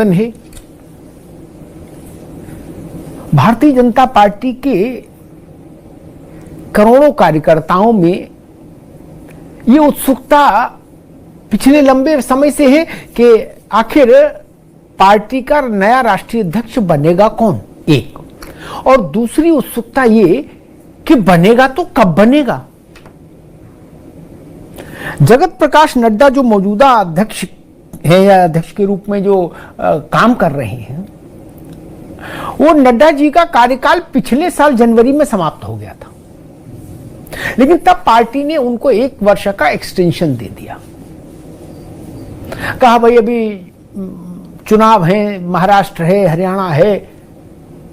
है। भारतीय जनता पार्टी के करोड़ों कार्यकर्ताओं में ये उत्सुकता पिछले लंबे समय से है कि आखिर पार्टी का नया राष्ट्रीय अध्यक्ष बनेगा कौन, एक, और दूसरी उत्सुकता ये कि बनेगा तो कब बनेगा। जगत प्रकाश नड्डा जो मौजूदा अध्यक्ष है या अध्यक्ष के रूप में जो काम कर रहे हैं, वो नड्डा जी का कार्यकाल पिछले साल जनवरी में समाप्त हो गया था, लेकिन तब पार्टी ने उनको 1 वर्ष का एक्सटेंशन दे दिया। कहा भाई अभी चुनाव है, महाराष्ट्र है, हरियाणा है,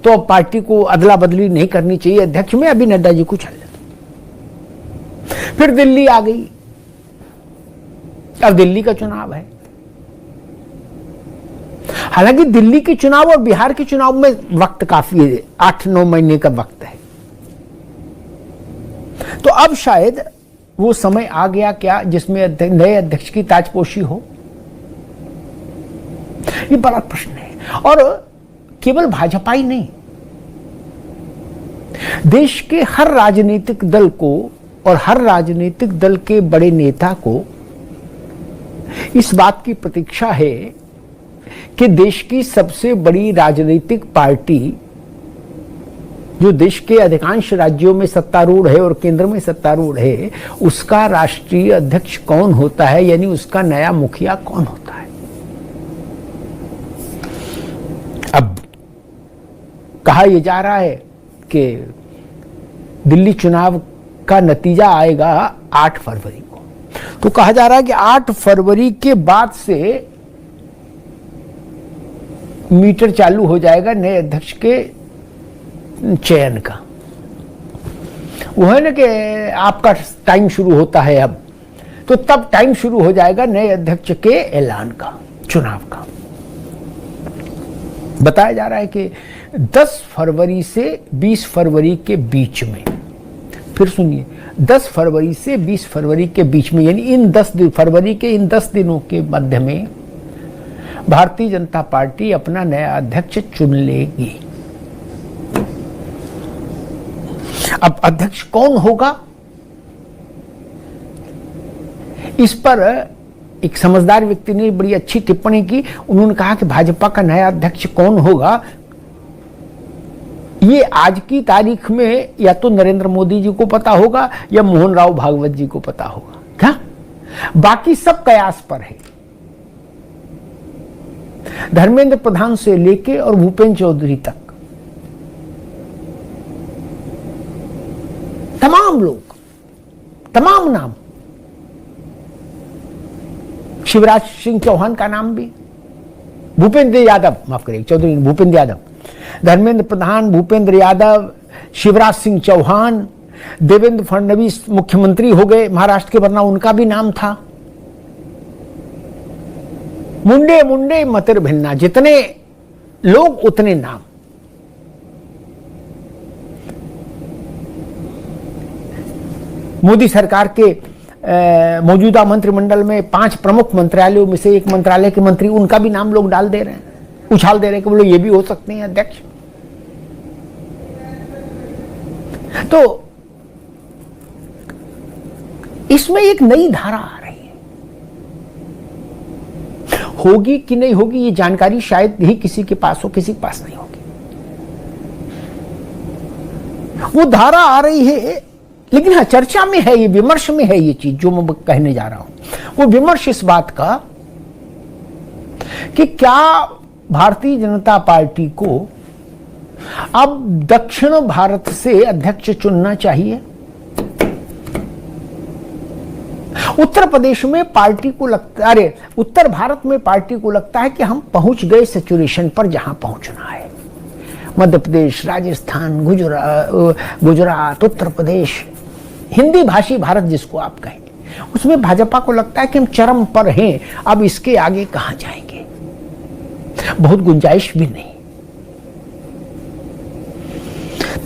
तो अब पार्टी को अदला बदली नहीं करनी चाहिए अध्यक्ष में, अभी नड्डा जी को चल जाता। फिर दिल्ली आ गई, अब दिल्ली का चुनाव है। हालांकि दिल्ली के चुनाव और बिहार के चुनाव में वक्त काफी है, 8-9 महीने का वक्त है, तो अब शायद वो समय आ गया क्या जिसमें नए अध्यक्ष की ताजपोशी हो, ये बड़ा प्रश्न है। और केवल भाजपा ही नहीं, देश के हर राजनीतिक दल को और हर राजनीतिक दल के बड़े नेता को इस बात की प्रतीक्षा है कि देश की सबसे बड़ी राजनीतिक पार्टी जो देश के अधिकांश राज्यों में सत्तारूढ़ है और केंद्र में सत्तारूढ़ है, उसका राष्ट्रीय अध्यक्ष कौन होता है, यानी उसका नया मुखिया कौन होता है। अब कहा यह जा रहा है कि दिल्ली चुनाव का नतीजा आएगा 8 फरवरी को, तो कहा जा रहा है कि 8 फरवरी के बाद से मीटर चालू हो जाएगा नए अध्यक्ष के चयन का। वो है ना कि आपका टाइम शुरू होता है अब, तो तब टाइम शुरू हो जाएगा नए अध्यक्ष के ऐलान का, चुनाव का। बताया जा रहा है कि 10 फरवरी से 20 फरवरी के बीच में, फिर सुनिए, 10 फरवरी से 20 फरवरी के बीच में, यानी इन 10 फरवरी के इन 10 दिनों के मध्य में भारतीय जनता पार्टी अपना नया अध्यक्ष चुन लेगी। अब अध्यक्ष कौन होगा, इस पर एक समझदार व्यक्ति ने बड़ी अच्छी टिप्पणी की। उन्होंने कहा कि भाजपा का नया अध्यक्ष कौन होगा, ये आज की तारीख में या तो नरेंद्र मोदी जी को पता होगा या मोहन राव भागवत जी को पता होगा, क्या बाकी सब कयास पर है। धर्मेंद्र प्रधान से लेके और भूपेंद्र चौधरी तक तमाम लोग, तमाम नाम, शिवराज सिंह चौहान का नाम भी, भूपेंद्र यादव, माफ करिए चौधरी, भूपेंद्र यादव, धर्मेंद्र प्रधान, भूपेंद्र यादव, शिवराज सिंह चौहान, देवेंद्र फडणवीस मुख्यमंत्री हो गए महाराष्ट्र के, वरना उनका भी नाम था। मुंडे मुंडे मतिर भिन्ना, जितने लोग उतने नाम। मोदी सरकार के मौजूदा मंत्रिमंडल में 5 प्रमुख मंत्रालयों में से एक मंत्रालय के मंत्री, उनका भी नाम लोग डाल दे रहे हैं, उछाल दे रहे हैं कि बोलो ये भी हो सकते हैं अध्यक्ष। तो इसमें एक नई धारा आ रही है, होगी कि नहीं होगी ये जानकारी शायद ही किसी के पास हो, किसी के पास नहीं होगी। वो धारा आ रही है, लेकिन हाँ चर्चा में है, ये विमर्श में है ये चीज जो मैं कहने जा रहा हूं। वो विमर्श इस बात का कि क्या भारतीय जनता पार्टी को अब दक्षिण भारत से अध्यक्ष चुनना चाहिए। उत्तर प्रदेश में पार्टी को लगता, अरे उत्तर भारत में पार्टी को लगता है कि हम पहुंच गए सैचुरेशन पर जहां पहुंचना है। मध्य प्रदेश, राजस्थान, गुजरात, उत्तर प्रदेश, हिंदी भाषी भारत जिसको आप कहें, उसमें भाजपा को लगता है कि हम चरम पर हैं, अब इसके आगे कहां जाएंगे, बहुत गुंजाइश भी नहीं।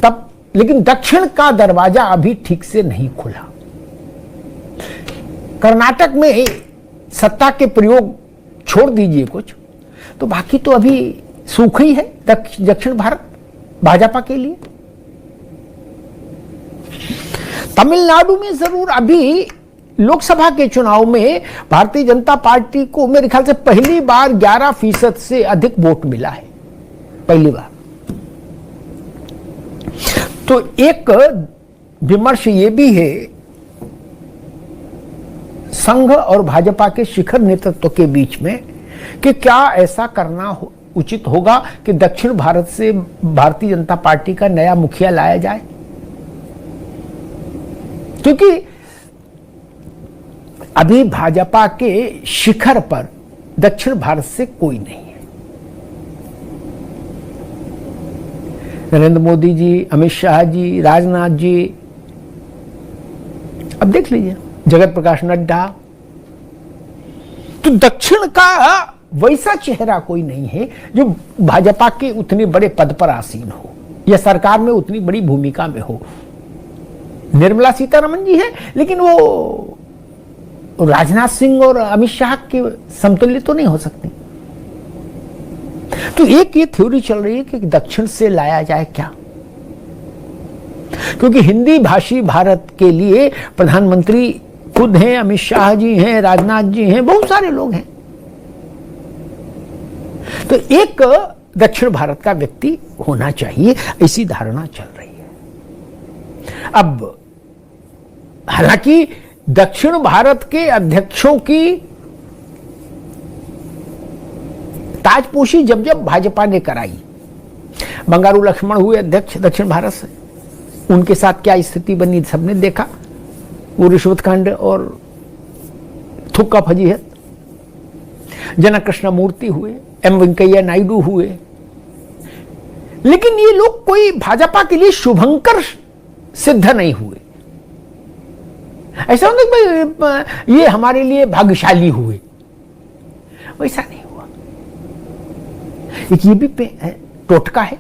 तब लेकिन दक्षिण का दरवाजा अभी ठीक से नहीं खुला। कर्नाटक में सत्ता के प्रयोग छोड़ दीजिए कुछ, तो बाकी तो अभी सूखा ही है दक्षिण भारत भाजपा के लिए। तमिलनाडु में जरूर अभी लोकसभा के चुनाव में भारतीय जनता पार्टी को मेरे ख्याल से पहली बार 11% से अधिक वोट मिला है, पहली बार। तो एक विमर्श ये भी है संघ और भाजपा के शिखर नेतृत्व के बीच में कि क्या ऐसा करना उचित होगा कि दक्षिण भारत से भारतीय जनता पार्टी का नया मुखिया लाया जाए, क्योंकि अभी भाजपा के शिखर पर दक्षिण भारत से कोई नहीं है। नरेंद्र मोदी जी, अमित शाह जी, राजनाथ जी, अब देख लीजिए जगत प्रकाश नड्डा, तो दक्षिण का वैसा चेहरा कोई नहीं है जो भाजपा के उतने बड़े पद पर आसीन हो या सरकार में उतनी बड़ी भूमिका में हो। निर्मला सीतारमण जी है, लेकिन वो राजनाथ सिंह और अमित शाह के समतुल्य तो नहीं हो सकती। तो एक ये थ्योरी चल रही है कि दक्षिण से लाया जाए क्या, क्योंकि हिंदी भाषी भारत के लिए प्रधानमंत्री खुद हैं, अमित शाह जी हैं, राजनाथ जी हैं, बहुत सारे लोग हैं। तो एक दक्षिण भारत का व्यक्ति होना चाहिए, ऐसी धारणा चल रही है। अब हालांकि दक्षिण भारत के अध्यक्षों की ताजपोशी जब जब भाजपा ने कराई, बंगारू लक्ष्मण हुए अध्यक्ष दक्षिण भारत से, उनके साथ क्या स्थिति बनी सबने देखा, वो रिश्वत कांड और थुक्का फजीहत। जनक कृष्णमूर्ति हुए, एम वेंकैया नायडू हुए, लेकिन ये लोग कोई भाजपा के लिए शुभंकर सिद्ध नहीं हुए। ऐसा होता कि ये हमारे लिए भाग्यशाली हुए, वैसा नहीं हुआ। एक ये भी टोटका है,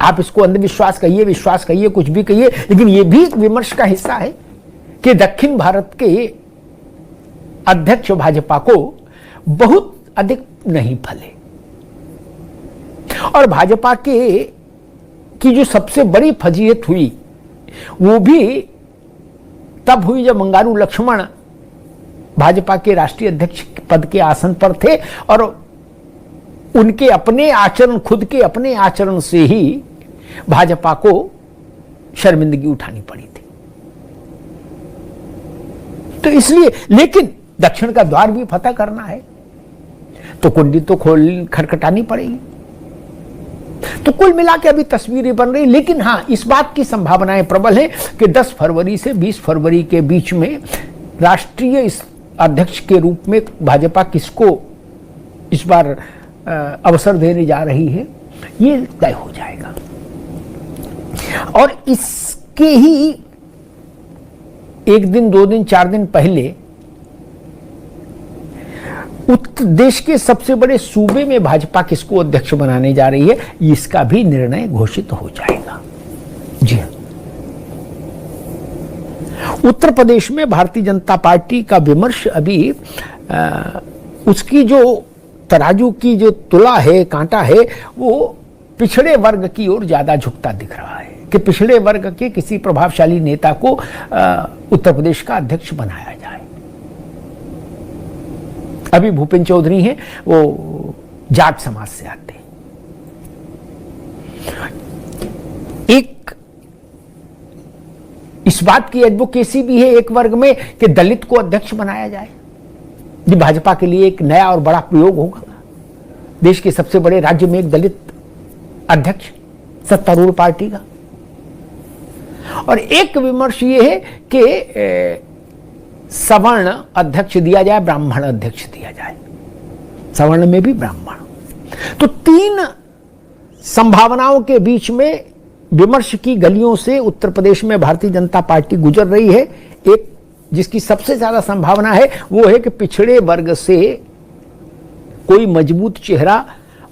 आप इसको अंधविश्वास कहिए, विश्वास कहिए, कुछ भी कहिए, लेकिन ये भी एक विमर्श का हिस्सा है कि दक्षिण भारत के अध्यक्ष भाजपा को बहुत अधिक नहीं फले। और भाजपा की जो सबसे बड़ी फजीहत हुई वो भी तब हुई जब बंगारू लक्ष्मण भाजपा के राष्ट्रीय अध्यक्ष पद के आसन पर थे और उनके अपने आचरण, खुद के अपने आचरण से ही भाजपा को शर्मिंदगी उठानी पड़ी थी। तो इसलिए, लेकिन दक्षिण का द्वार भी फतह करना है तो कुंडी तो खटखटानी पड़ेगी। तो कुल मिला के अभी तस्वीरें बन रही, लेकिन हां, इस बात की संभावनाएं प्रबल है कि 10 फरवरी से 20 फरवरी के बीच में राष्ट्रीय अध्यक्ष के रूप में भाजपा किसको इस बार अवसर देने जा रही है, ये तय हो जाएगा। और इसके ही 1 दिन, 2 दिन, 4 दिन पहले देश के सबसे बड़े सूबे में भाजपा किसको अध्यक्ष बनाने जा रही है, इसका भी निर्णय घोषित हो जाएगा। जी हां, उत्तर प्रदेश में भारतीय जनता पार्टी का विमर्श अभी उसकी जो तराजू की जो तुला है, कांटा है, वो पिछड़े वर्ग की ओर ज्यादा झुकता दिख रहा है कि पिछड़े वर्ग के किसी प्रभावशाली नेता को उत्तर प्रदेश का अध्यक्ष बनाया जाए। अभी भूपेंद्र चौधरी हैं, वो जाट समाज से आते हैं। एक इस बात की एडवोकेसी भी है एक वर्ग में कि दलित को अध्यक्ष बनाया जाए। ये भाजपा के लिए एक नया और बड़ा प्रयोग होगा। देश के सबसे बड़े राज्य में एक दलित अध्यक्ष, सत्तारूढ़ पार्टी का। और एक विमर्श ये है कि सवर्ण अध्यक्ष दिया जाए, ब्राह्मण अध्यक्ष दिया जाए, सवर्ण में भी ब्राह्मण। तो 3 संभावनाओं के बीच में विमर्श की गलियों से उत्तर प्रदेश में भारतीय जनता पार्टी गुजर रही है। एक जिसकी सबसे ज्यादा संभावना है वो है कि पिछड़े वर्ग से कोई मजबूत चेहरा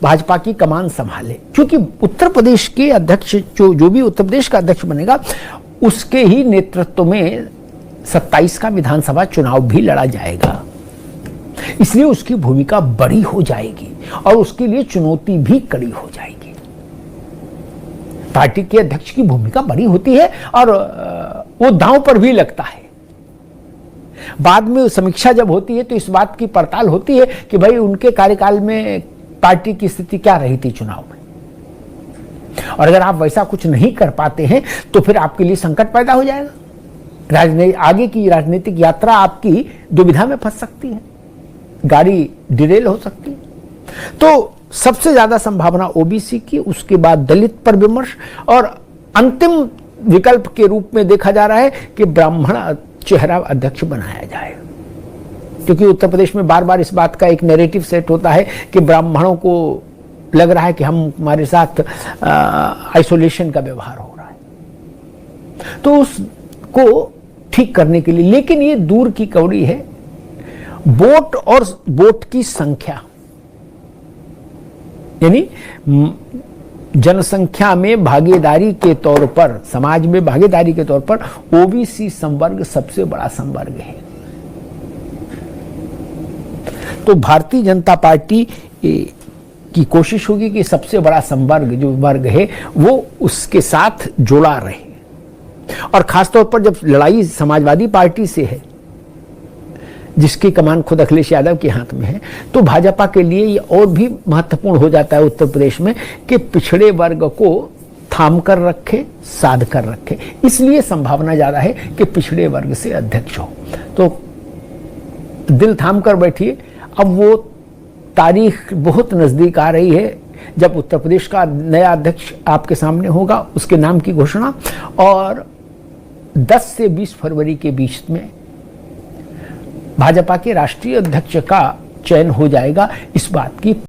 भाजपा की कमान संभाले, क्योंकि उत्तर प्रदेश के अध्यक्ष जो भी उत्तर प्रदेश का अध्यक्ष बनेगा उसके ही नेतृत्व में 27 का विधानसभा चुनाव भी लड़ा जाएगा। इसलिए उसकी भूमिका बड़ी हो जाएगी और उसके लिए चुनौती भी कड़ी हो जाएगी। पार्टी के अध्यक्ष की भूमिका बड़ी होती है और वो दांव पर भी लगता है। बाद में समीक्षा जब होती है तो इस बात की पड़ताल होती है कि भाई उनके कार्यकाल में पार्टी की स्थिति क्या रही थी चुनाव में, और अगर आप वैसा कुछ नहीं कर पाते हैं तो फिर आपके लिए संकट पैदा हो जाएगा। आगे की राजनीतिक यात्रा आपकी दुविधा में फंस सकती है, गाड़ी डिरेल हो सकती है। तो सबसे ज्यादा संभावना ओबीसी की, उसके बाद दलित पर विमर्श, और अंतिम विकल्प के रूप में देखा जा रहा है कि ब्राह्मण चेहरा अध्यक्ष बनाया जाए, क्योंकि उत्तर प्रदेश में बार बार इस बात का एक नैरेटिव सेट होता है कि ब्राह्मणों को लग रहा है कि हमारे साथ आइसोलेशन का व्यवहार हो रहा है। तो उसको ठीक करने के लिए, लेकिन ये दूर की कौड़ी है। वोट और वोट की संख्या, यानी जनसंख्या में भागीदारी के तौर पर, समाज में भागीदारी के तौर पर ओबीसी संवर्ग सबसे बड़ा संवर्ग है। तो भारतीय जनता पार्टी की कोशिश होगी कि सबसे बड़ा संवर्ग जो वर्ग है वो उसके साथ जुड़ा रहे, और खासतौर पर जब लड़ाई समाजवादी पार्टी से है जिसकी कमान खुद अखिलेश यादव के हाथ में है, तो भाजपा के लिए ये और भी महत्वपूर्ण हो जाता है उत्तर प्रदेश में कि पिछड़े वर्ग को थाम कर रखे, साध कर रखे। इसलिए संभावना ज्यादा है कि पिछड़े वर्ग से अध्यक्ष हो। तो दिल थाम कर बैठिए, अब वो तारीख बहुत नजदीक आ रही है जब उत्तर प्रदेश का नया अध्यक्ष आपके सामने होगा, उसके नाम की घोषणा, और 10 से 20 फरवरी के बीच में भाजपा के राष्ट्रीय अध्यक्ष का चयन हो जाएगा। इस बात की